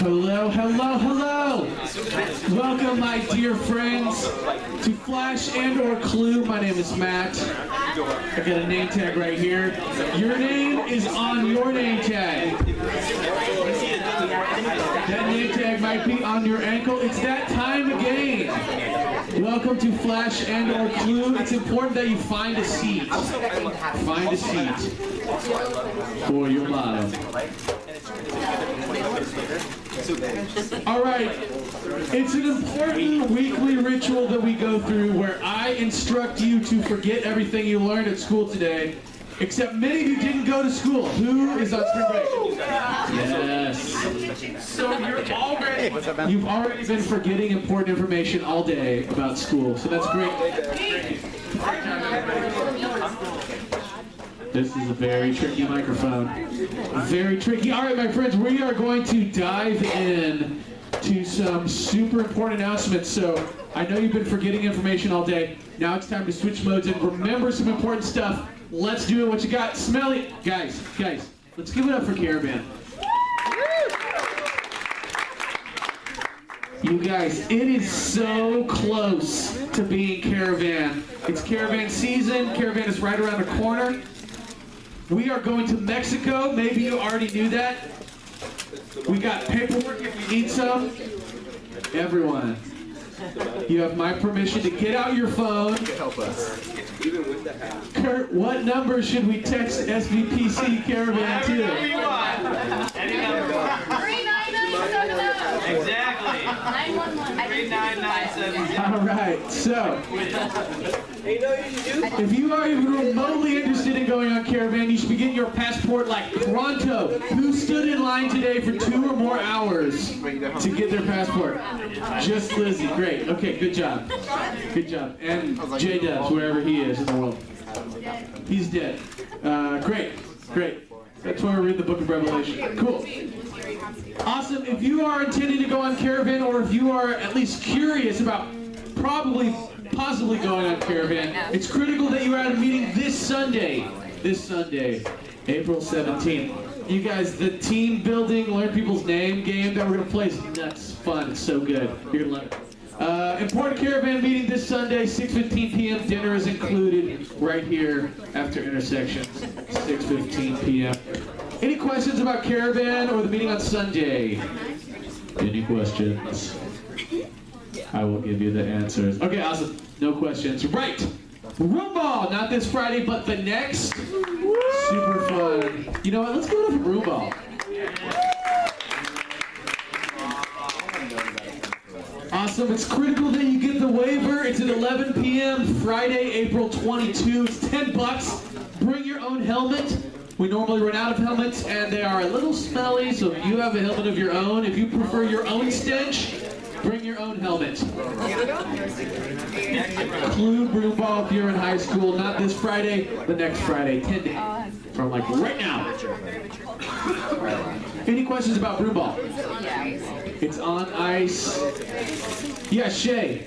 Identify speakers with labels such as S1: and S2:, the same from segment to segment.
S1: Hello, hello, hello! Welcome, my dear friends, to Flash and or Clue. My name is Matt. I got a name tag right here. Your name is on your name tag. That name tag might be on your ankle. It's that time again. Welcome to Flash and or Clue. It's important that you find a seat. Find a seat for your motto. All right, it's an important weekly ritual that we go through where I instruct you to forget everything you learned at school today, except many of you didn't go to school. Who is on spring break? Yes. So you've already been forgetting important information all day about school, so that's great. This is a very tricky microphone. Very tricky. All right, my friends, we are going to dive in to some super important announcements. So I know you've been forgetting information all day. Now it's time to switch modes and remember some important stuff. Let's do it. What you got? Smelly. Guys, let's give it up for Caravan. You guys, it is so close to being Caravan. It's Caravan season. Caravan is right around the corner. We are going to Mexico. Maybe you already knew that. We got paperwork if you need some. Everyone, you have my permission to get out your phone.
S2: Help us.
S1: Kurt, what number should we text SVPC Caravan to?
S3: Whatever you want. Any number.
S4: 39970.
S3: Exactly.
S4: 911.
S3: 39970.
S1: All right, so if you are even remotely interested in going on Caravan, you should be getting your passport like pronto. Who stood in line today for 2 or more hours to get their passport? Just Lizzie. Great. Okay, good job. Good job. And J-Dubs, wherever he is in the world. He's dead. Great. That's why we read the book of Revelation. Cool. Awesome. If you are intending to go on Caravan, or if you are at least curious about possibly going on Caravan, it's critical that you are at a meeting this Sunday, April 17th. You guys, the team building, learn people's name game that we're going to play is nuts fun. It's so good. You're going to love it. Important Caravan meeting this Sunday, 6:15 p.m. Dinner is included right here after intersections, 6:15 p.m. Any questions about Caravan or the meeting on Sunday? Any questions? I will give you the answers. Okay, awesome. No questions. Right. Room ball, not this Friday, but the next. Super fun. You know what? Let's go to room ball. Awesome. It's critical that you get the waiver. It's at 11 p.m. Friday, April 22. It's $10. Bring your own helmet. We normally run out of helmets, and they are a little smelly, so if you have a helmet of your own, if you prefer your own stench, bring your own helmet. Clue broom ball if you're in high school. Not this Friday, the next Friday, 10 days from like right now. Any questions about broom ball? It's on ice. Yeah, Shay.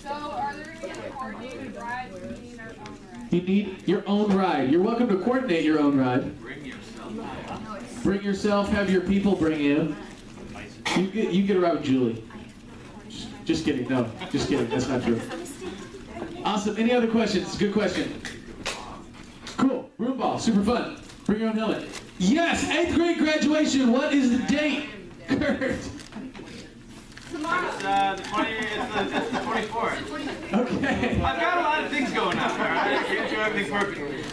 S5: So are there any other coordinated rides or do we need our own ride?
S1: You need your own ride. You're welcome to coordinate your own ride. Bring yourself, have your people bring you. You get a ride with Julie. Just kidding, no. Just kidding, that's not true. Awesome, any other questions? Good question. Cool, room ball, super fun. Bring your own helmet. Yes, 8th grade graduation, what is the date? Kurt.
S5: Tomorrow.
S3: It's the 24th.
S1: Okay.
S3: I've got a lot of things going on, alright? Can't do everything perfectly.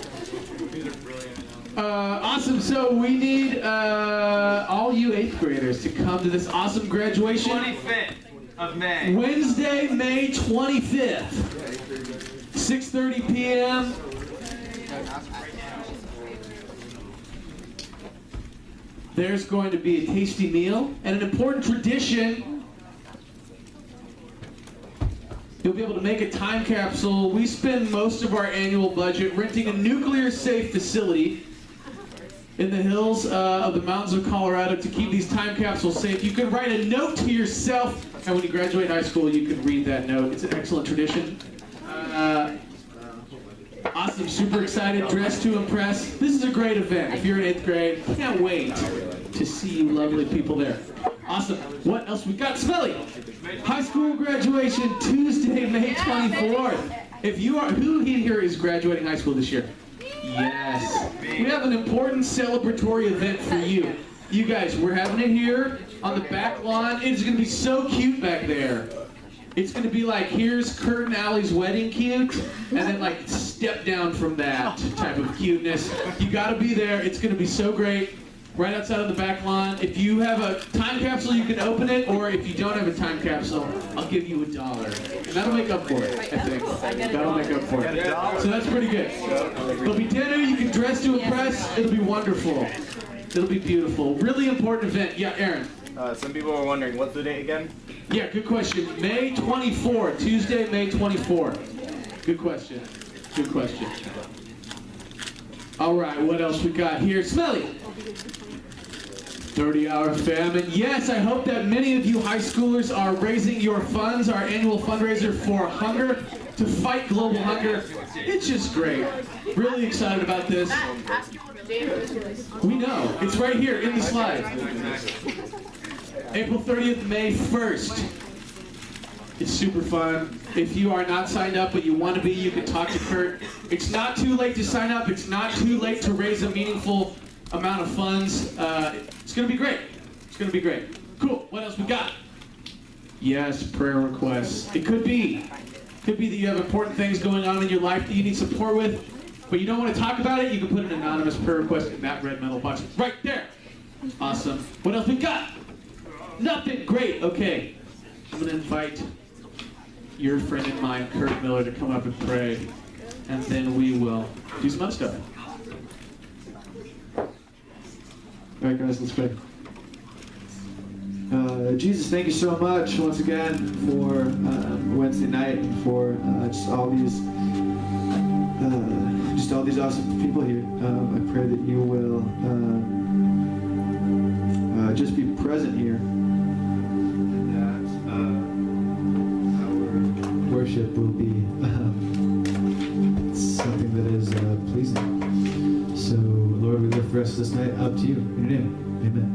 S1: Awesome, so we need all you 8th graders to come to this awesome graduation.
S3: 25th of May.
S1: Wednesday, May 25th, 6:30 p.m. There's going to be a tasty meal and an important tradition. You'll be able to make a time capsule. We spend most of our annual budget renting a nuclear-safe facility in the hills of the mountains of Colorado to keep these time capsules safe. You can write a note to yourself, and when you graduate high school, you can read that note. It's an excellent tradition. Awesome, super excited, dressed to impress. This is a great event. If you're in 8th grade, can't wait to see you lovely people there. Awesome. What else we got? Smelly. High school graduation Tuesday, May 24th. If you are, who in here is graduating high school this year? Yes. We have an important celebratory event for you. You guys, we're having it here on the back lawn. It's going to be so cute back there. It's going to be like, here's Kurt and Allie's wedding cute, and then like step down from that type of cuteness. You got to be there. It's going to be so great. Right outside of the back lawn. If you have a time capsule, you can open it, or if you don't have a time capsule, I'll give you $1. And that'll make up for it, I think. That'll make up for it. So that's pretty good. There'll be dinner, you can dress to impress. It'll be wonderful. It'll be beautiful. Really important event. Yeah, Aaron.
S2: Some people were wondering, what's the date again?
S1: Yeah, good question. May 24, Tuesday, May 24. Good question. Good question. All right, what else we got here? Smelly. 30-hour famine. Yes, I hope that many of you high schoolers are raising your funds, our annual fundraiser for hunger, to fight global hunger. It's just great. Really excited about this. We know. It's right here in the slide. April 30th, May 1st. It's super fun. If you are not signed up but you want to be, you can talk to Kurt. It's not too late to sign up. It's not too late to raise a meaningful amount of funds. It's going to be great. It's going to be great. Cool. What else we got? Yes, prayer requests. It could be that you have important things going on in your life that you need support with, but you don't want to talk about it. You can put an anonymous prayer request in that red metal box right there. Awesome. What else we got? Nothing. Great. Okay. I'm going to invite your friend and mine, Kurt Miller, to come up and pray, and then we will do some other stuff. All right, guys, let's pray. Jesus, thank you so much once again for Wednesday night and for just all these awesome people here. I pray that you will just be present here, and that our worship will be something that is pleasing. So, Lord, we lift the rest of this night up to you. In your name, amen.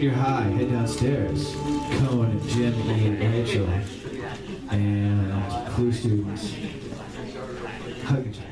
S1: your high, head downstairs. Cohen and Jim, Ian, and Rachel, and Clue students. Hug each other.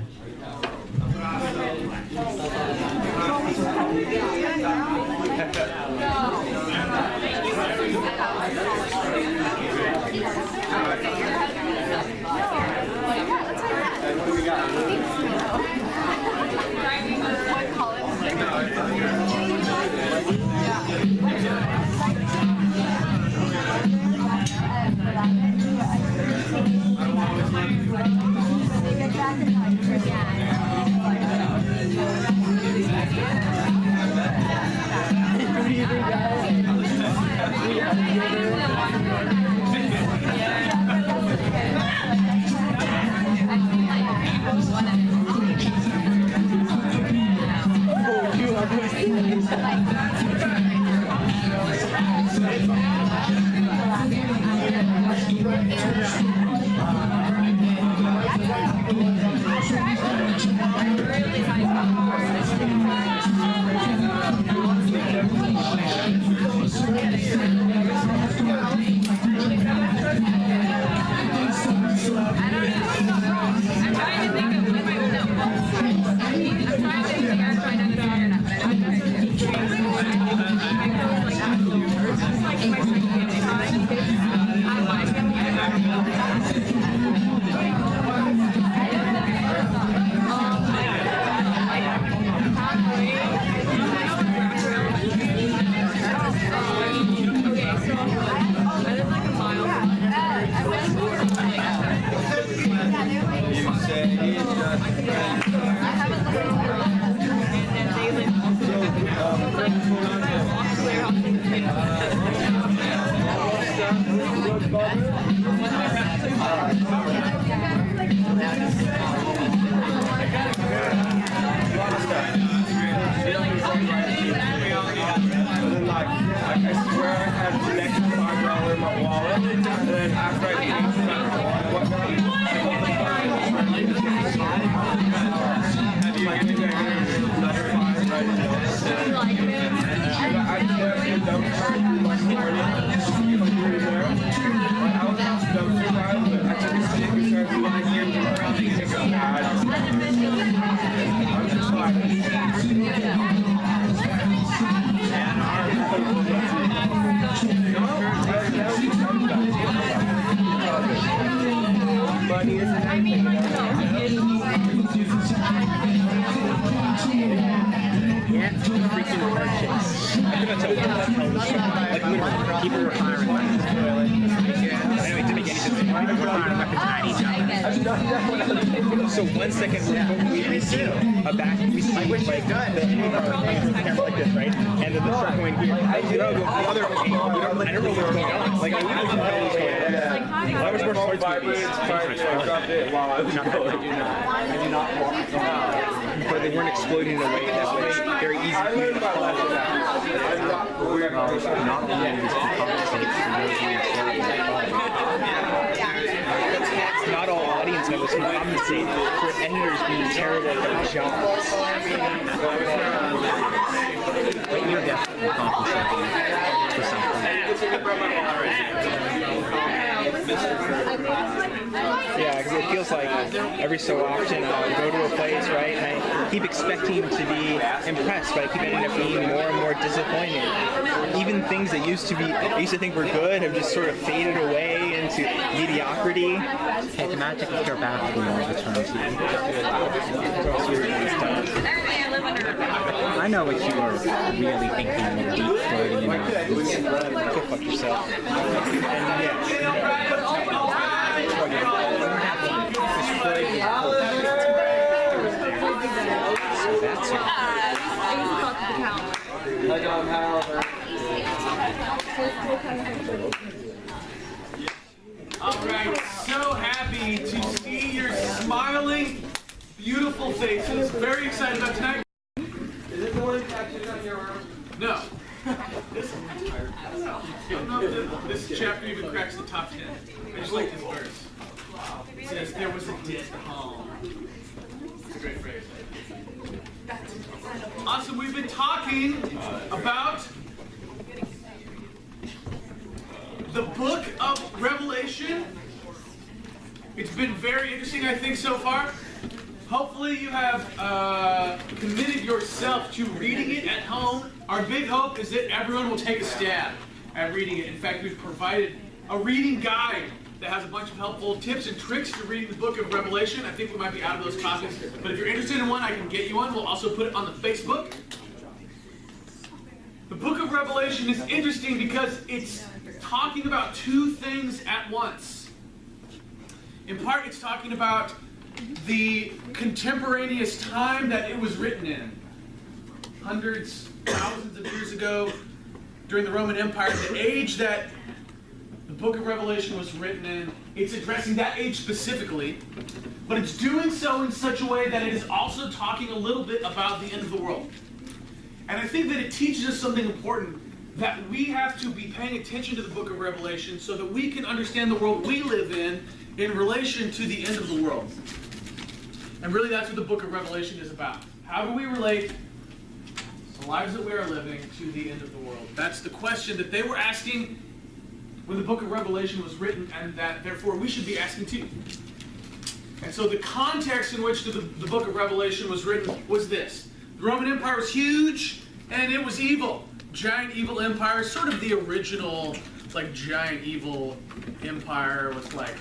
S4: So 1 second we see a back, we see like the camera like this, right? And then the start going here. You know, the other, I don't know what's going on. Like, I don't know what's going on. I was more smart to be but they weren't exploding in a way that was very easy for you to follow. Not all audience members can compensate for editors being terrible at their jobs. But you're definitely compensating for something. Yeah, because it feels like every so often I'll go to a place, right, and I keep expecting to be impressed, but I keep ending up being more and more disappointed. Even things that I used to think were good have just sort of faded away into mediocrity.
S6: Hey, the magic of your bathroom returns you. I know what you were really thinking when you were flirting and
S4: Go fuck yourself. And that's it.
S1: All right, so happy to see your smiling, beautiful faces. Very excited about tonight. Is it the one tattooed on your arm? No. I don't know if this chapter even cracks the top 10. I just like this verse. It says, there was a dead calm. It's a great phrase. Awesome, we've been talking about The book of Revelation, it's been very interesting, I think, so far. Hopefully you have committed yourself to reading it at home. Our big hope is that everyone will take a stab at reading it. In fact, we've provided a reading guide that has a bunch of helpful tips and tricks to reading the book of Revelation. I think we might be out of those copies, but if you're interested in one, I can get you one. We'll also put it on the Facebook. The book of Revelation is interesting because it's talking about two things at once. In part, it's talking about the contemporaneous time that it was written in. Hundreds, thousands of years ago, during the Roman Empire, the age that the book of Revelation was written in, it's addressing that age specifically, but it's doing so in such a way that it is also talking a little bit about the end of the world. And I think that it teaches us something important, that we have to be paying attention to the book of Revelation so that we can understand the world we live in relation to the end of the world. And really that's what the book of Revelation is about. How do we relate the lives that we are living to the end of the world? That's the question that they were asking when the book of Revelation was written, and that therefore we should be asking too. And so the context in which the book of Revelation was written was this. The Roman Empire was huge, and it was evil. Giant evil empire, sort of the original, like, giant evil empire with, like,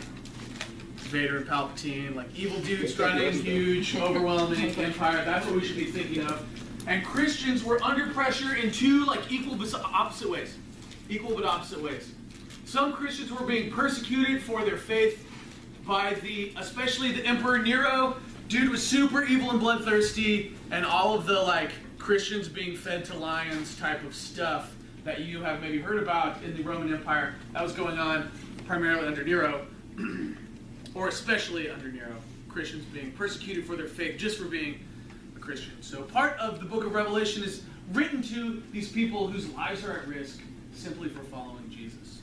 S1: Vader and Palpatine, like evil dudes running huge, overwhelming empire. That's what we should be thinking of. And Christians were under pressure in two, like, equal but opposite ways. Equal but opposite ways. Some Christians were being persecuted for their faith by especially the Emperor Nero. Dude was super evil and bloodthirsty, and all of the, like, Christians being fed to lions type of stuff that you have maybe heard about in the Roman Empire. That was going on primarily under Nero, or especially under Nero. Christians being persecuted for their faith just for being a Christian. So part of the book of Revelation is written to these people whose lives are at risk simply for following Jesus.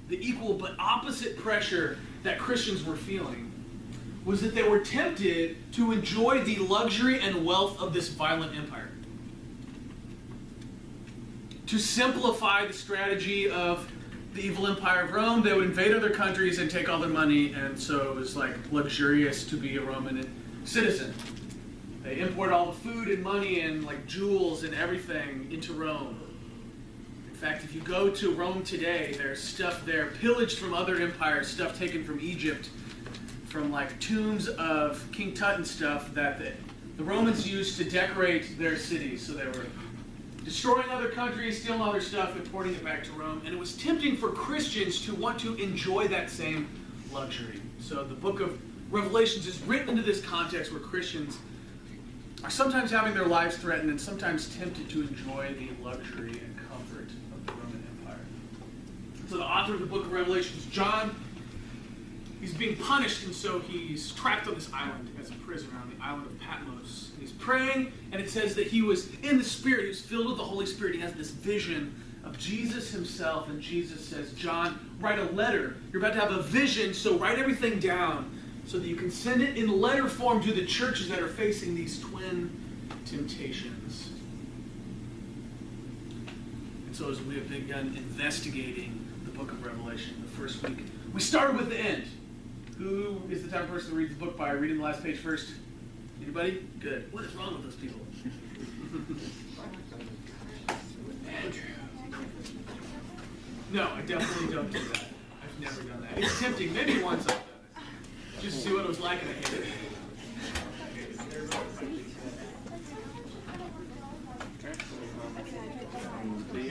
S1: The equal but opposite pressure that Christians were feeling was that they were tempted to enjoy the luxury and wealth of this violent empire. To simplify the strategy of the evil empire of Rome, they would invade other countries and take all their money, and so it was like luxurious to be a Roman citizen. They imported all the food and money and like jewels and everything into Rome. In fact, if you go to Rome today, there's stuff there pillaged from other empires, stuff taken from Egypt, from like tombs of King Tut and stuff that the Romans used to decorate their cities. So they were destroying other countries, stealing all their stuff, importing it back to Rome. And it was tempting for Christians to want to enjoy that same luxury. So the book of Revelations is written into this context where Christians are sometimes having their lives threatened and sometimes tempted to enjoy the luxury and comfort of the Roman Empire. So the author of the book of Revelation is John. He's being punished, and so he's trapped on this island as a prisoner on the island of Patmos. And he's praying, and it says that he was in the Spirit. He was filled with the Holy Spirit. He has this vision of Jesus himself, and Jesus says, John, write a letter. You're about to have a vision, so write everything down so that you can send it in letter form to the churches that are facing these twin temptations. And so as we have begun investigating the book of Revelation the first week, we started with the end. Who is the type of person to read the book by reading the last page first? Anybody? Good. What is wrong with those people? Andrew. No, I definitely don't do that. I've never done that. It's tempting. Maybe once I've done it. Just to see what it was like, and I hate it.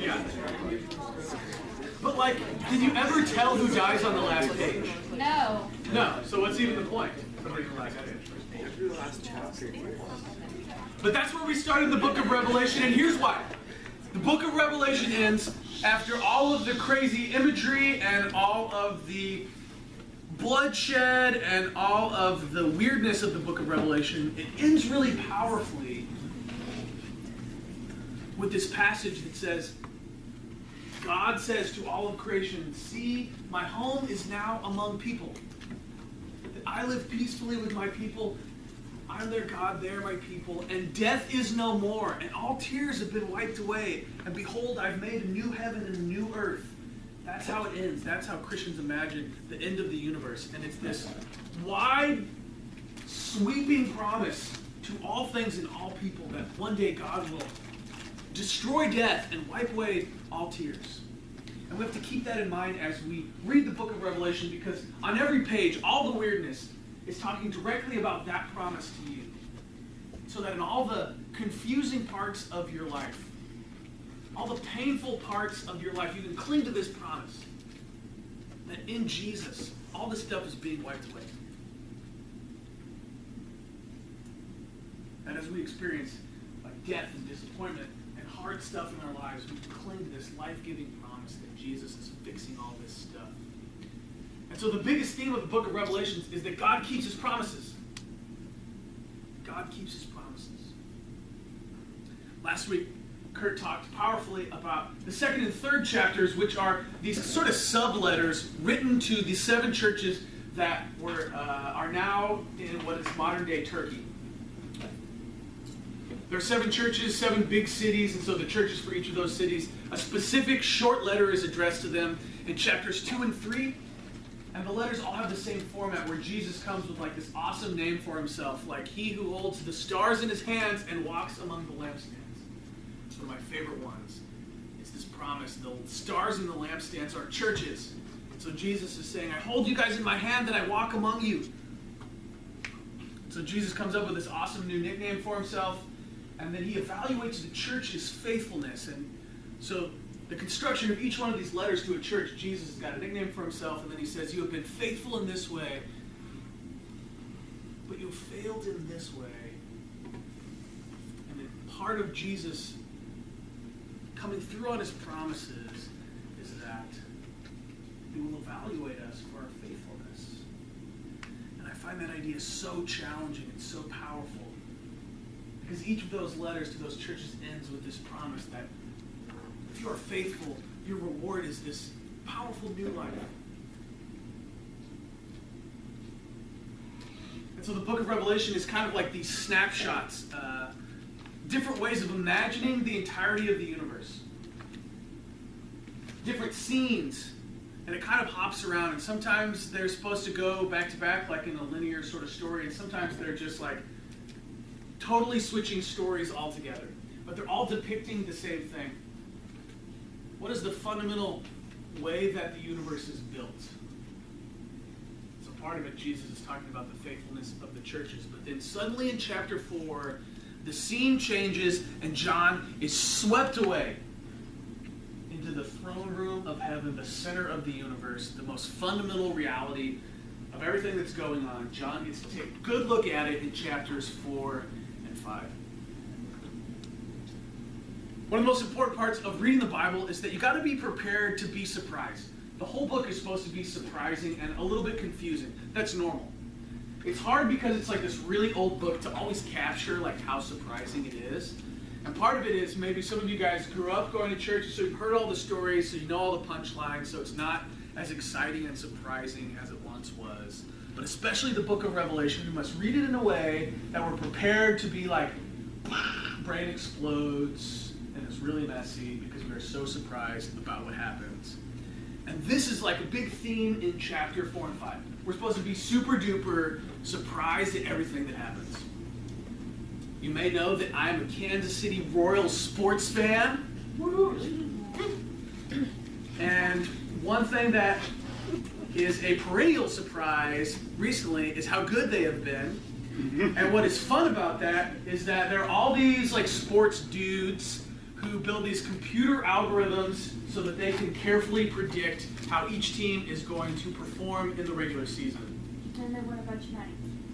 S1: Yeah. But like, did you ever tell who dies on the last page?
S5: No.
S1: No. So what's even the point of reading the last page? But that's where we started the book of Revelation, and here's why. The book of Revelation ends after all of the crazy imagery and all of the bloodshed and all of the weirdness of the book of Revelation. It ends really powerfully with this passage that says, God says to all of creation, see, my home is now among people. That I live peacefully with my people. I'm their God, they're my people. And death is no more. And all tears have been wiped away. And behold, I've made a new heaven and a new earth.
S7: That's how it ends. That's how Christians imagine the end of the universe. And it's this wide, sweeping promise to all things and all people that one day God will destroy death and wipe away all tears. And we have to keep that in mind as we read the book of Revelation, because on every page, all the weirdness is talking directly about that promise to you. So that in all the confusing parts of your life, all the painful parts of your life, you can cling to this promise that in Jesus, all this stuff is being wiped away. And as we experience like death and disappointment and hard stuff in our lives, we can cling to this life-giving promise that Jesus is fixing all this stuff. And so the biggest theme of the book of Revelation is that God keeps his promises. God keeps his promises. Last week, Kurt talked powerfully about the second and third chapters, which are these sort of sub-letters written to the 7 churches that are now in what is modern-day Turkey. There are 7 churches, 7 big cities, and so the churches for each of those cities, a specific short letter is addressed to them in chapters 2 and 3, and the letters all have the same format where Jesus comes with like this awesome name for himself, like he who holds the stars in his hands and walks among the lampstands. It's one of my favorite ones. It's this promise, the stars in the lampstands are churches. So Jesus is saying, I hold you guys in my hand and I walk among you. So Jesus comes up with this awesome new nickname for himself, and then he evaluates the church's faithfulness. And so the construction of each one of these letters to a church, Jesus has got a nickname for himself, and then he says, you have been faithful in this way, but you have failed in this way. And then part of Jesus coming through on his promises is that he will evaluate us for our faithfulness. And I find that idea so challenging and so powerful, because each of those letters to those churches ends with this promise that if you are faithful, your reward is this powerful new life. And so the book of Revelation is kind of like these snapshots, different ways of imagining the entirety of the universe. Different scenes, and it kind of hops around, and sometimes they're supposed to go back to back like in a linear sort of story, and sometimes they're just like totally switching stories altogether. But they're all depicting the same thing. What is the fundamental way that the universe is built? So part of it, Jesus is talking about the faithfulness of the churches. But then suddenly in chapter 4, the scene changes and John is swept away into the throne room of heaven, the center of the universe, the most fundamental reality of everything that's going on. John gets to take a good look at it in chapters 4 and 5. One of the most important parts of reading the Bible is that you got to be prepared to be surprised. The whole book is supposed to be surprising and a little bit confusing. That's normal. It's hard because it's like this really old book to always capture like how surprising it is. And part of it is maybe some of you guys grew up going to church, so you've heard all the stories, so you know all the punchlines, so it's not as exciting and surprising as it once was. But especially the book of Revelation, we must read it in a way that we're prepared to be like, brain explodes, and it's really messy because we are so surprised about what happens. And this is like a big theme in chapter 4 and 5. We're supposed to be super duper surprised at everything that happens. You may know that I'm a Kansas City Royals sports fan. And one thing that is a perennial surprise recently is how good they have been. And what is fun about that is that there are all these like sports dudes who build these computer algorithms so that they can carefully predict how each team is going to perform in the regular season.
S5: And they win a bunch of money.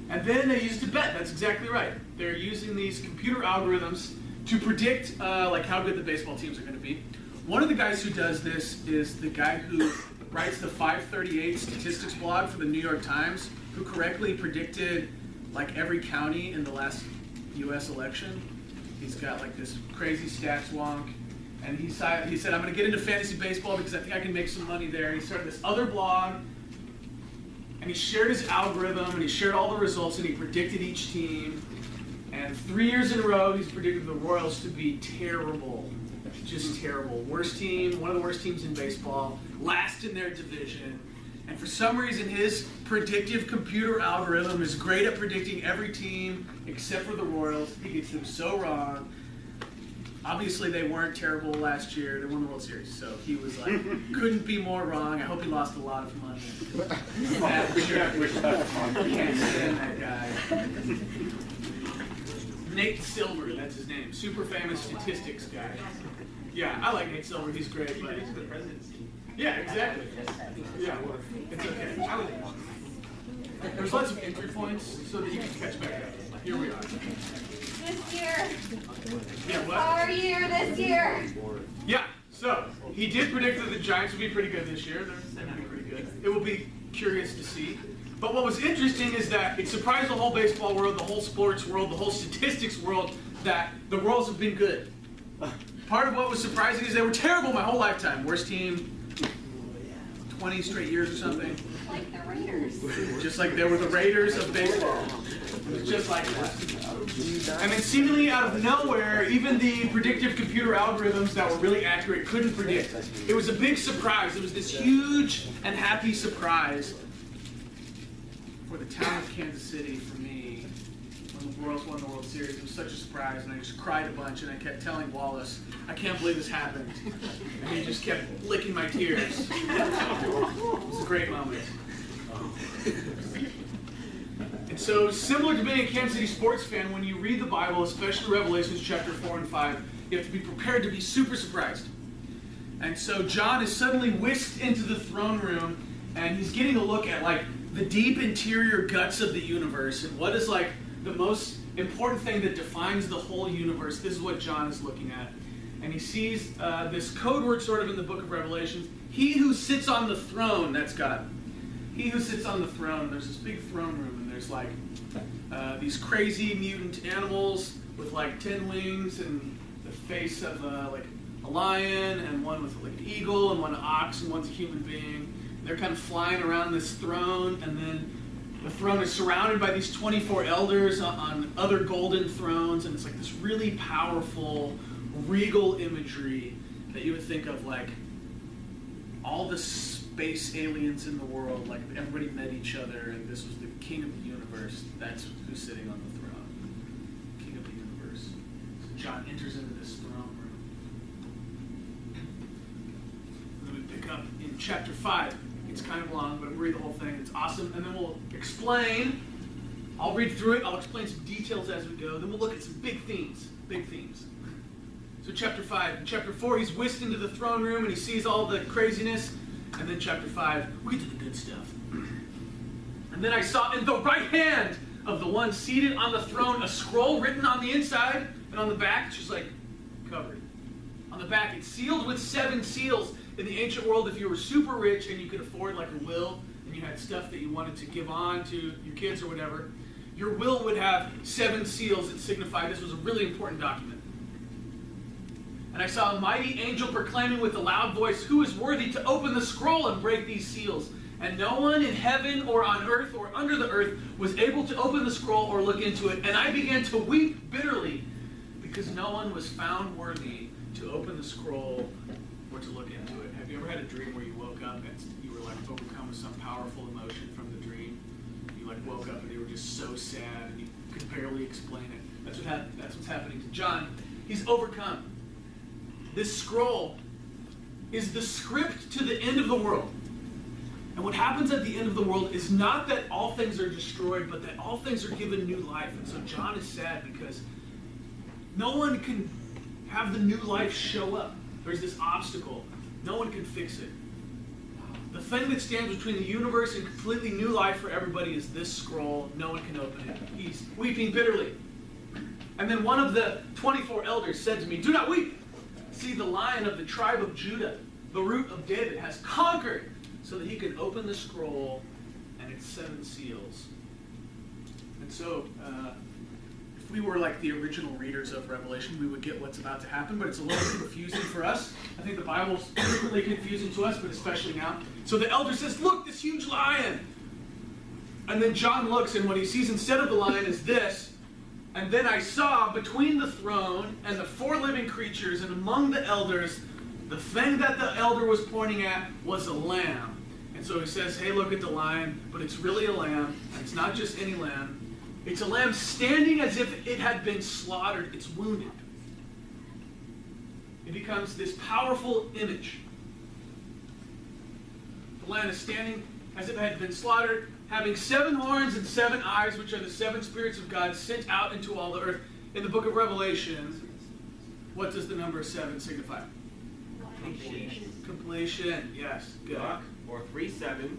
S7: And then they use to bet. That's exactly right. They're using these computer algorithms to predict like how good the baseball teams are going to be. One of the guys who does this is the guy who writes the 538 statistics blog for the New York Times, who correctly predicted like every county in the last U.S. election. He's got like this crazy stats wonk, and he said, I'm going to get into fantasy baseball because I think I can make some money there. And he started this other blog, and he shared his algorithm, and he shared all the results, and he predicted each team. And 3 years in a row, he's predicted the Royals to be terrible. just terrible. Worst team, one of the worst teams in baseball, last in their division. And for some reason, his predictive computer algorithm is great at predicting every team except for the Royals. He gets them so wrong. Obviously, they weren't terrible last year. They won the World Series, so he was like, couldn't be more wrong. I hope he lost a lot of money. For sure. Can't stand that guy. Nate Silver, that's his name. Super famous statistics guy. Yeah, I like Nate Silver. He's great. But
S3: He's the presidency.
S7: yeah, exactly. Yeah, it's okay. There's lots of entry points so that you can catch back up. Here we are.
S5: This year.
S7: Yeah, what?
S5: Our year this year.
S7: Yeah, so he did predict that the Giants would be pretty good this year. They're going to be pretty good. It will be curious to see. But what was interesting is that it surprised the whole baseball world, the whole sports world, the whole statistics world that the Royals have been good. Part of what was surprising is they were terrible my whole lifetime. Worst team, 20 straight years or something.
S5: Like the Raiders.
S7: Just like they were the Raiders of baseball. It was just like that. And then seemingly out of nowhere, even the predictive computer algorithms that were really accurate couldn't predict. It was a big surprise. It was this huge and happy surprise for the town of Kansas City, for me, when the Royals won the World Series. It was such a surprise, and I just cried a bunch, and I kept telling Wallace, I can't believe this happened. And he just kept licking my tears. It was a great moment. And so, similar to being a Kansas City sports fan, when you read the Bible, especially Revelations chapter 4 and 5, you have to be prepared to be super surprised. And so John is suddenly whisked into the throne room, and he's getting a look at like the deep interior guts of the universe, and what is like the most important thing that defines the whole universe. This is what John is looking at. And he sees this code word sort of in the book of Revelations. He who sits on the throne, that's God. He who sits on the throne, there's this big throne room, and there's like these crazy mutant animals with like 10 wings and the face of like a lion, and one with like an eagle, and one ox, and one's a human being. They're kind of flying around this throne, and then the throne is surrounded by these 24 elders on other golden thrones, and it's like this really powerful, regal imagery that you would think of like all the space aliens in the world, like everybody met each other, and this was the king of the universe. That's who's sitting on the throne. King of the universe. So John enters into this throne room. And then we pick up in chapter 5. It's kind of long, but we'll read the whole thing. It's awesome. And then we'll explain. I'll read through it. I'll explain some details as we go. Then we'll look at some big themes. Big themes. So chapter 5. In chapter 4, he's whisked into the throne room and he sees all the craziness. And then chapter 5, we get to the good stuff. And then I saw in the right hand of the one seated on the throne a scroll written on the inside and on the back, it's just like covered. On the back, it's sealed with 7 seals. In the ancient world, if you were super rich and you could afford like a will, and you had stuff that you wanted to give on to your kids or whatever, your will would have 7 seals that signified this was a really important document. And I saw a mighty angel proclaiming with a loud voice, "Who is worthy to open the scroll and break these seals?" And no one in heaven or on earth or under the earth was able to open the scroll or look into it. And I began to weep bitterly because no one was found worthy to open the scroll or to look into it. Have you ever had a dream where you woke up and you were like overcome with some powerful emotion from the dream? You like woke up and you were just so sad and you could barely explain it. That's what's happening to John. He's overcome. This scroll is the script to the end of the world. And what happens at the end of the world is not that all things are destroyed, but that all things are given new life. And so John is sad because no one can have the new life show up. There's this obstacle. No one can fix it. The thing that stands between the universe and completely new life for everybody is this scroll. No one can open it. He's weeping bitterly. And then one of the 24 elders said to me, "Do not weep. See, the Lion of the tribe of Judah, the Root of David, has conquered so that he can open the scroll and its 7 seals." And so, if we were like the original readers of Revelation, we would get what's about to happen, but it's a little confusing for us. I think the Bible's frequently confusing to us, but especially now. So the elder says, "Look, this huge lion." And then John looks, and what he sees instead of the lion is this. And then I saw between the throne and the 4 living creatures and among the elders, the thing that the elder was pointing at was a lamb. And so he says, hey, look at the lion, but it's really a lamb. And it's not just any lamb. It's a lamb standing as if it had been slaughtered. It's wounded. It becomes this powerful image. The lamb is standing as if it had been slaughtered, having 7 horns and 7 eyes, which are the 7 spirits of God sent out into all the earth. In the book of Revelation, what does the number 7 signify? Completion. Yes. Good.
S3: Or 3 7.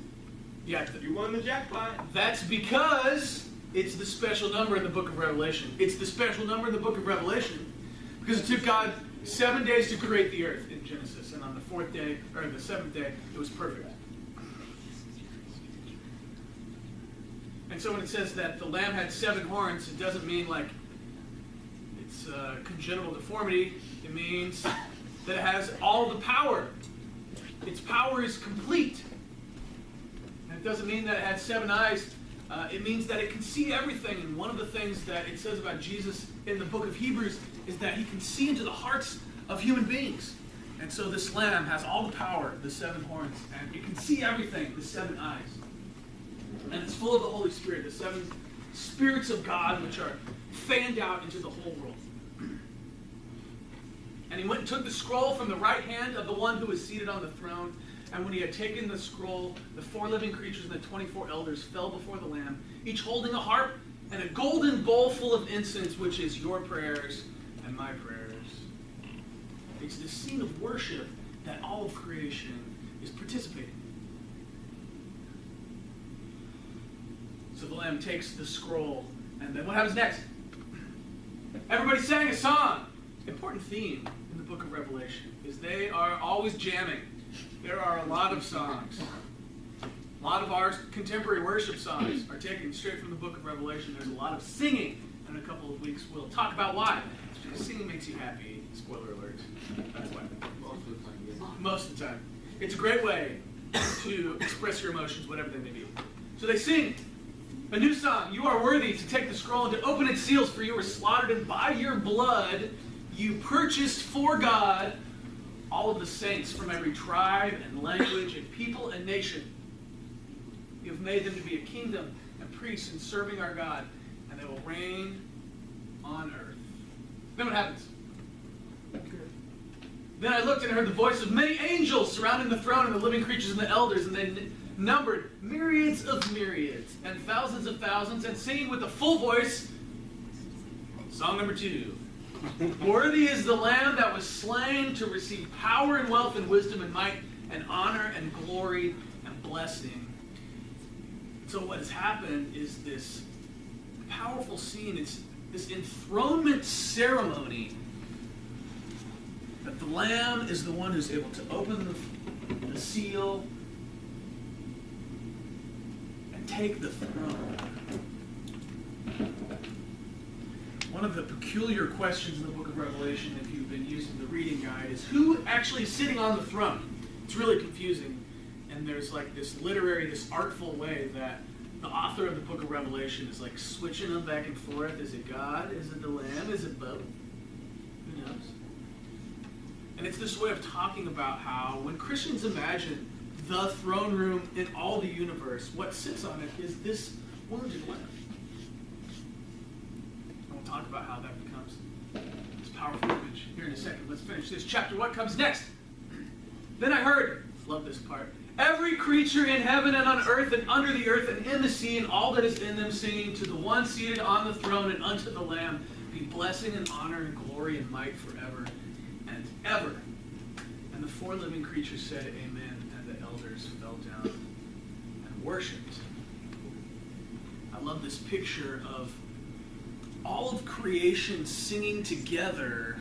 S7: Yeah.
S3: You won the jackpot.
S7: That's because it's the special number in the book of Revelation. It's the special number in the book of Revelation because it took God 7 days to create the earth in Genesis, and on the 4th day, or the 7th day, it was perfect. And so when it says that the lamb had 7 horns, it doesn't mean like it's congenital deformity. It means that it has all the power. Its power is complete. And it doesn't mean that it had 7 eyes. It means that it can see everything. And one of the things that it says about Jesus in the book of Hebrews is that he can see into the hearts of human beings. And so this lamb has all the power, the 7 horns, and it can see everything, the 7 eyes. And it's full of the Holy Spirit, the 7 spirits of God, which are fanned out into the whole world. And he went and took the scroll from the right hand of the one who was seated on the throne. And when he had taken the scroll, the 4 living creatures and the 24 elders fell before the Lamb, each holding a harp and a golden bowl full of incense, which is your prayers and my prayers. It's the scene of worship that all of creation is participating in. So the Lamb takes the scroll, and then what happens next? Everybody sang a song. Important theme in the book of Revelation is they are always jamming. There are a lot of songs. A lot of our contemporary worship songs are taken straight from the book of Revelation. There's a lot of singing. In a couple of weeks, we'll talk about why. It's because singing makes you happy. Spoiler alert. That's why. Most of the time. It's a great way to express your emotions, whatever they may be. So they sing a new song. You are worthy to take the scroll and to open its seals, for you were slaughtered, and by your blood you purchased for God all of the saints from every tribe and language and people and nation. You have made them to be a kingdom and priests in serving our God, and they will reign on earth. Then what happens? Then I looked and heard the voice of many angels surrounding the throne and the living creatures and the elders, and they numbered myriads of myriads and thousands of thousands, and singing with a full voice, song number 2. Worthy is the Lamb that was slain to receive power and wealth and wisdom and might and honor and glory and blessing. So what has happened is this powerful scene. It's this enthronement ceremony that the Lamb is the one who's able to open the seal and take the throne. One of the peculiar questions in the book of Revelation, if you've been using the reading guide, is who actually is sitting on the throne? It's really confusing. And there's like this literary, this artful way that the author of the book of Revelation is like switching them back and forth. Is it God? Is it the Lamb? Is it both? Who knows? And it's this way of talking about how when Christians imagine the throne room in all the universe, what sits on it is this wounded Lamb. Talk about how that becomes this powerful image here in a second. Let's finish this chapter. What comes next? Then I heard, love this part, every creature in heaven and on earth and under the earth and in the sea and all that is in them singing to the one seated on the throne and unto the Lamb be blessing and honor and glory and might forever and ever. And the 4 living creatures said amen, and the elders fell down and worshipped. I love this picture of all of creation singing together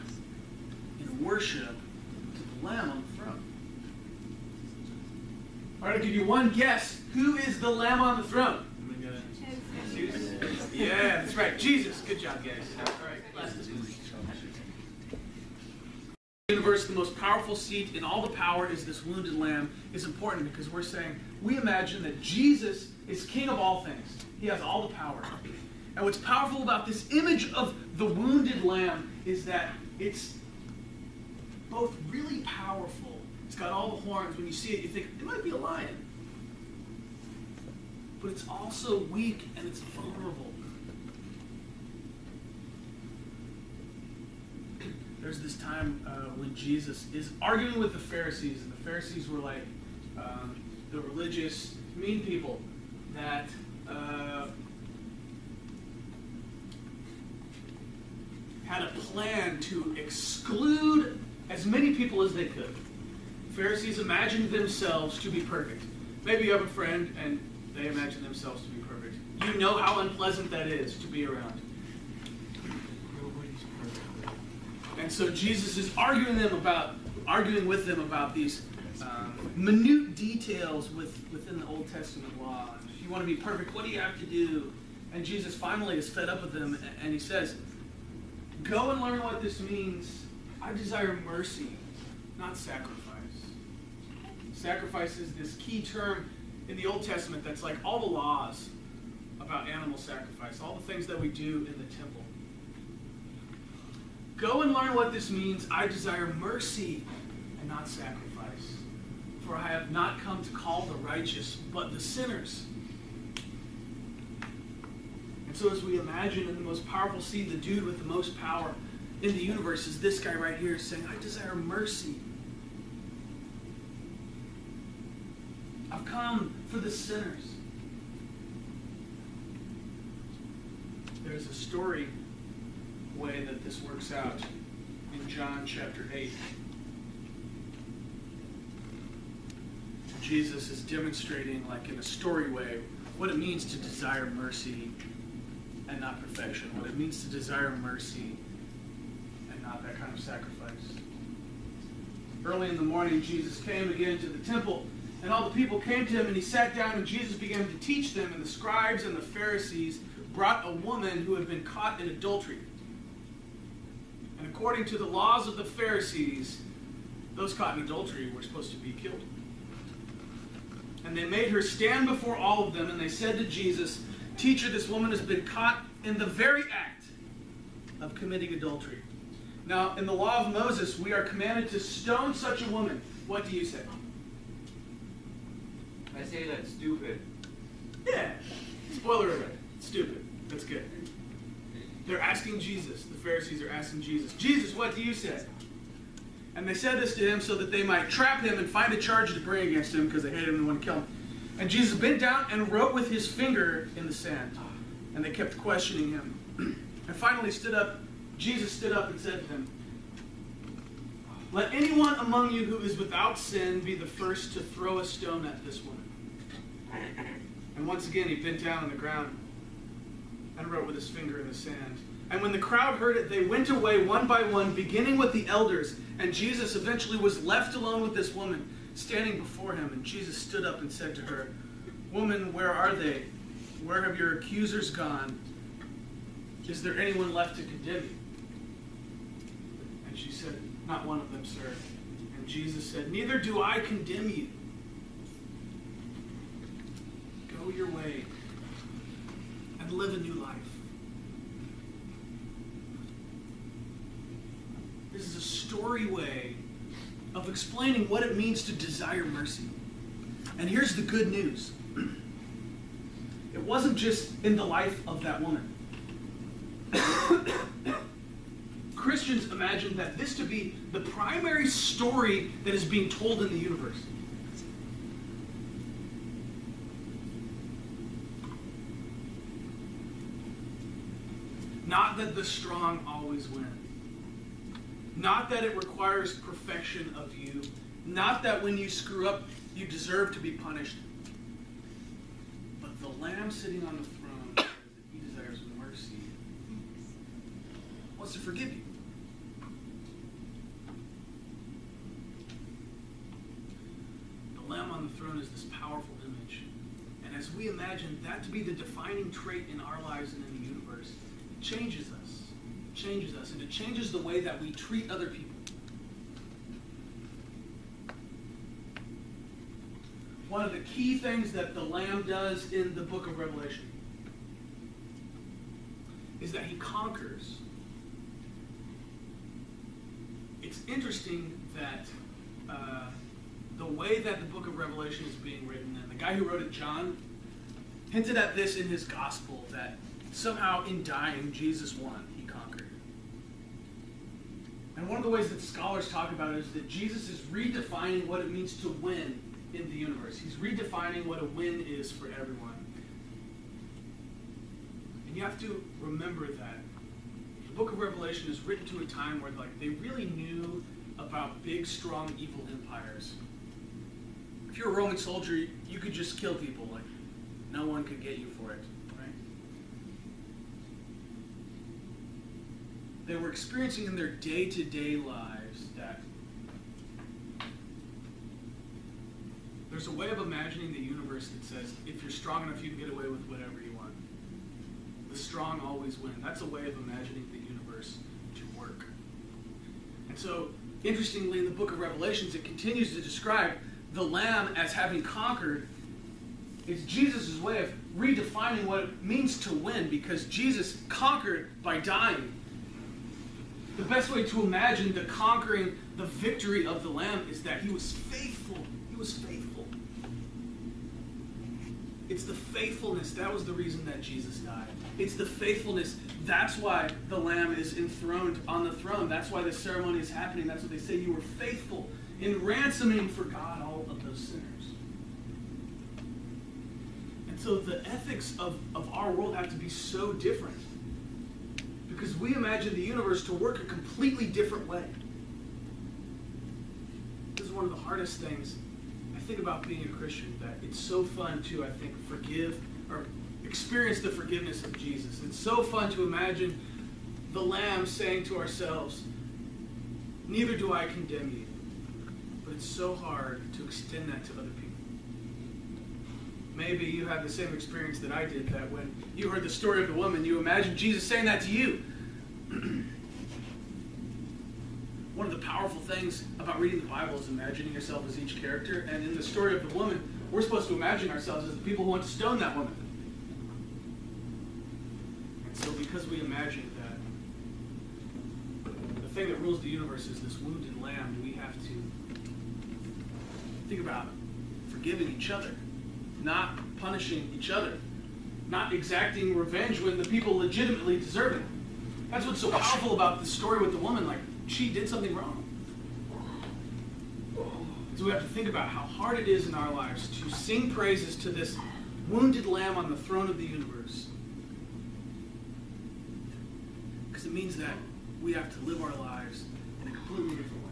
S7: in worship to the Lamb on the throne. All right, I'll give you one guess. Who is the Lamb on the throne? Yeah, that's right. Jesus. Good job, guys. All right, glasses. Universe, the most powerful seat in all the power is this wounded Lamb, is important because we're saying we imagine that Jesus is King of all things. He has all the power. And what's powerful about this image of the wounded lamb is that it's both really powerful. It's got all the horns. When you see it, you think, it might be a lion. But it's also weak and it's vulnerable. There's this time when Jesus is arguing with the Pharisees, and the Pharisees were like the religious, mean people that had a plan to exclude as many people as they could. Pharisees imagined themselves to be perfect. Maybe you have a friend and they imagine themselves to be perfect. You know how unpleasant that is to be around. And so Jesus is arguing with them about these minute details within the Old Testament law. If you want to be perfect, what do you have to do? And Jesus finally is fed up with them, and he says, go and learn what this means. I desire mercy, not sacrifice. Sacrifice is this key term in the Old Testament that's like all the laws about animal sacrifice, all the things that we do in the temple. Go and learn what this means. I desire mercy and not sacrifice. For I have not come to call the righteous, but the sinners. And so as we imagine in the most powerful scene, the dude with the most power in the universe is this guy right here saying, I desire mercy. I've come for the sinners. There's a story way that this works out in John chapter 8. Jesus is demonstrating, like in a story way, what it means to desire mercy and not perfection, what it means to desire mercy and not that kind of sacrifice. Early in the morning, Jesus came again to the temple, and all the people came to him, and he sat down, and Jesus began to teach them, and the scribes and the Pharisees brought a woman who had been caught in adultery. And according to the laws of the Pharisees, those caught in adultery were supposed to be killed. And they made her stand before all of them, and they said to Jesus, Teacher, this woman has been caught in the very act of committing adultery. Now, in the law of Moses, we are commanded to stone such a woman. What do you say?
S3: I say that's stupid.
S7: Yeah. Spoiler alert. Stupid. That's good. They're asking Jesus. The Pharisees are asking Jesus, Jesus, what do you say? And they said this to him so that they might trap him and find a charge to bring against him because they hated him and wanted to kill him. And Jesus bent down and wrote with his finger in the sand. And they kept questioning him. And finally Jesus stood up and said to them, Let anyone among you who is without sin be the first to throw a stone at this woman. And once again he bent down on the ground and wrote with his finger in the sand. And when the crowd heard it, they went away one by one, beginning with the elders. And Jesus eventually was left alone with this woman, standing before him. And Jesus stood up and said to her, Woman, where are they? Where have your accusers gone? Is there anyone left to condemn you? And she said, Not one of them, sir. And Jesus said, Neither do I condemn you. Go your way and live a new life. This is a story way of explaining what it means to desire mercy. And here's the good news. It wasn't just in the life of that woman. Christians imagine that this to be the primary story that is being told in the universe. Not that the strong always win. Not that it requires perfection of you. Not that when you screw up, you deserve to be punished. But the Lamb sitting on the throne says that he desires mercy. Wants to forgive you. The Lamb on the throne is this powerful image. And as we imagine that to be the defining trait in our lives and in the universe, it changes us. It changes us. And it changes the way that we treat other people. One of the key things that the Lamb does in the book of Revelation is that he conquers. It's interesting that the way that the book of Revelation is being written, and the guy who wrote it, John, hinted at this in his gospel, that somehow in dying, Jesus won. He conquered. And one of the ways that scholars talk about it is that Jesus is redefining what it means to win in the universe. He's redefining what a win is for everyone. And you have to remember that the book of Revelation is written to a time where they really knew about big, strong, evil empires. If you're a Roman soldier, you could just kill people. No one could get you for it, right? They were experiencing in their day-to-day lives that there's a way of imagining the universe that says, if you're strong enough, you can get away with whatever you want. The strong always win. That's a way of imagining the universe to work. And so, interestingly, in the book of Revelations, it continues to describe the Lamb as having conquered. It's Jesus' way of redefining what it means to win, because Jesus conquered by dying. The best way to imagine the conquering, the victory of the Lamb is that he was faithful. He was faithful. It's the faithfulness. That was the reason that Jesus died. It's the faithfulness. That's why the Lamb is enthroned on the throne. That's why the ceremony is happening. That's what they say. You were faithful in ransoming for God all of those sinners. And so the ethics of our world have to be so different, because we imagine the universe to work a completely different way. This is one of the hardest things I think about being a Christian, that it's so fun to, I think, forgive or experience the forgiveness of Jesus. It's so fun to imagine the Lamb saying to ourselves, neither do I condemn you. But it's so hard to extend that to other people. Maybe you had the same experience that I did, that when you heard the story of the woman, you imagined Jesus saying that to you. One of the powerful things about reading the Bible is imagining yourself as each character. And in the story of the woman, we're supposed to imagine ourselves as the people who want to stone that woman. And so because we imagine that the thing that rules the universe is this wounded lamb, we have to think about forgiving each other, not punishing each other, not exacting revenge when the people legitimately deserve it. That's what's so powerful about the story with the woman. She did something wrong. So we have to think about how hard it is in our lives to sing praises to this wounded lamb on the throne of the universe. Because it means that we have to live our lives in a completely different way.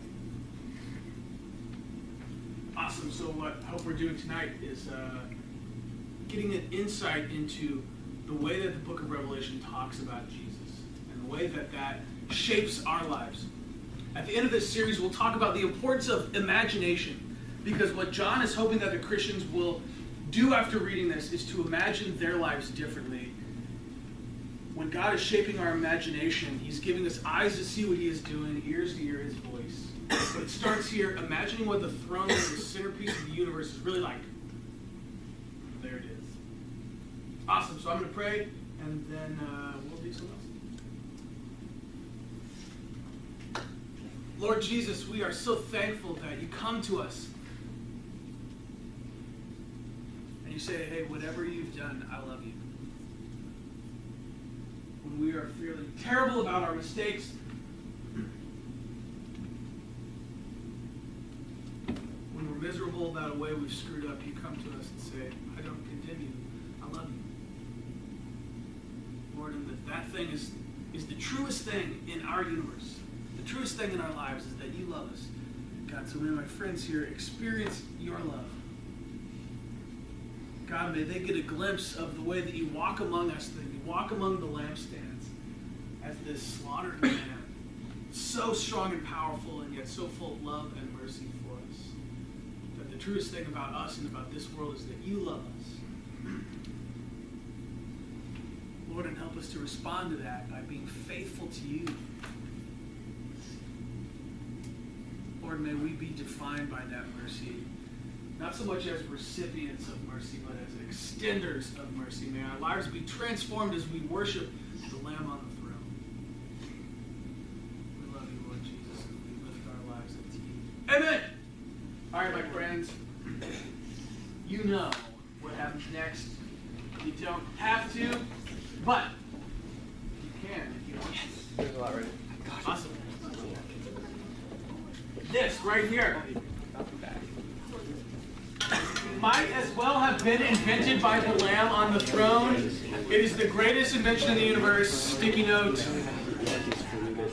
S7: Awesome. So what I hope we're doing tonight is getting an insight into the way that the book of Revelation talks about Jesus and the way that that shapes our lives. At the end of this series, we'll talk about the importance of imagination, because what John is hoping that the Christians will do after reading this is to imagine their lives differently. When God is shaping our imagination, he's giving us eyes to see what he is doing, ears to hear his voice. But it starts here, imagining what the throne of the centerpiece of the universe is really like. There it is. Awesome. So I'm going to pray, and then we'll do something else. Lord Jesus, we are so thankful that you come to us and you say, hey, whatever you've done, I love you. When we are feeling terrible about our mistakes, when we're miserable about a way we've screwed up, you come to us and say, I don't condemn you, I love you. Lord, and that thing is the truest thing in our universe. The truest thing in our lives is that you love us. God, so may my friends here experience your love. God, may they get a glimpse of the way that you walk among us, that you walk among the lampstands as this slaughtered lamb, so strong and powerful and yet so full of love and mercy for us. That the truest thing about us and about this world is that you love us. Lord, and help us to respond to that by being faithful to you. Lord, may we be defined by that mercy. not so much as recipients of mercy, but as extenders of mercy. May our lives be transformed as we worship the Lamb on the throne. We love you, Lord Jesus, and we lift our lives up to you. Amen. All right, my friends, you know what happens next. You don't have to, but you can if you want to.
S2: There's a lot right.
S7: Awesome. This right here might as well have been invented by the Lamb on the throne. It is the greatest invention in the universe. Sticky note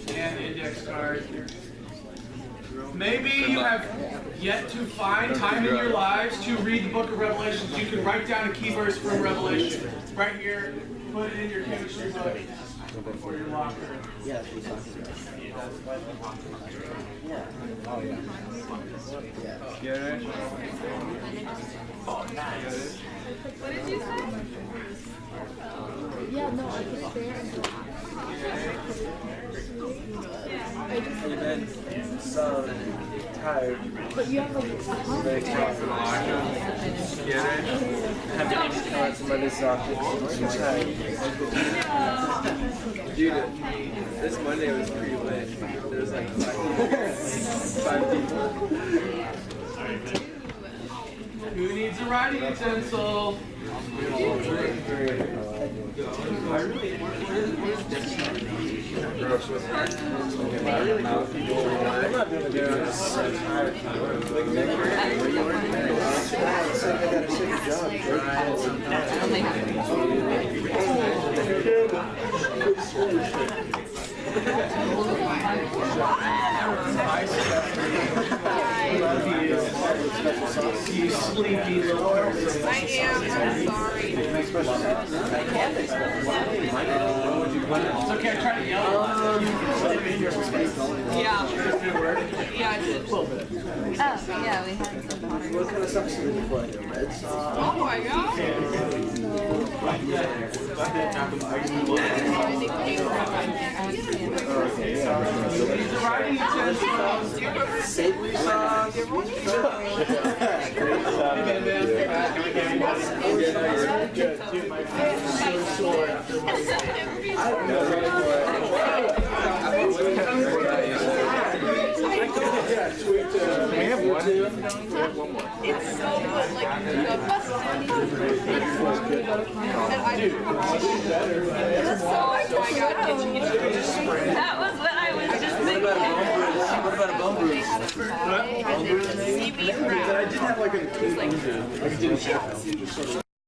S7: and index card. Maybe you have yet to find time in your lives to read the book of Revelations. You can write down a key verse from Revelation right here. Put it in your chemistry book or your locker.
S8: Yeah, she's talking about yeah. Oh, yeah.
S2: Yeah.
S5: What did you say?
S9: Yeah, no, I just there and
S8: I've been so tired.
S9: but you have like
S8: Very tired. Having cards in my sockets. I'm tired. Dude, this Monday was pretty lit. There was like 5 people.
S7: Who needs a writing utensil?
S8: I'm not doing it. I'm just so tired. I got a second
S7: You sleepy little person.
S5: I am. I'm sorry.
S7: It's okay, I'm trying to yell.
S5: Yeah. Yeah, I did.
S9: oh yeah, we had some water.
S8: What kind of stuff is it for? Reds?
S5: Oh my god.
S7: Needs a writing utensil.
S8: Savory sauce.
S2: We have one.
S5: It's so good. Like the oh my god, that was what I was just thinking.
S8: What about a bone bruise?
S5: Seaweed wrap.
S8: I did have like a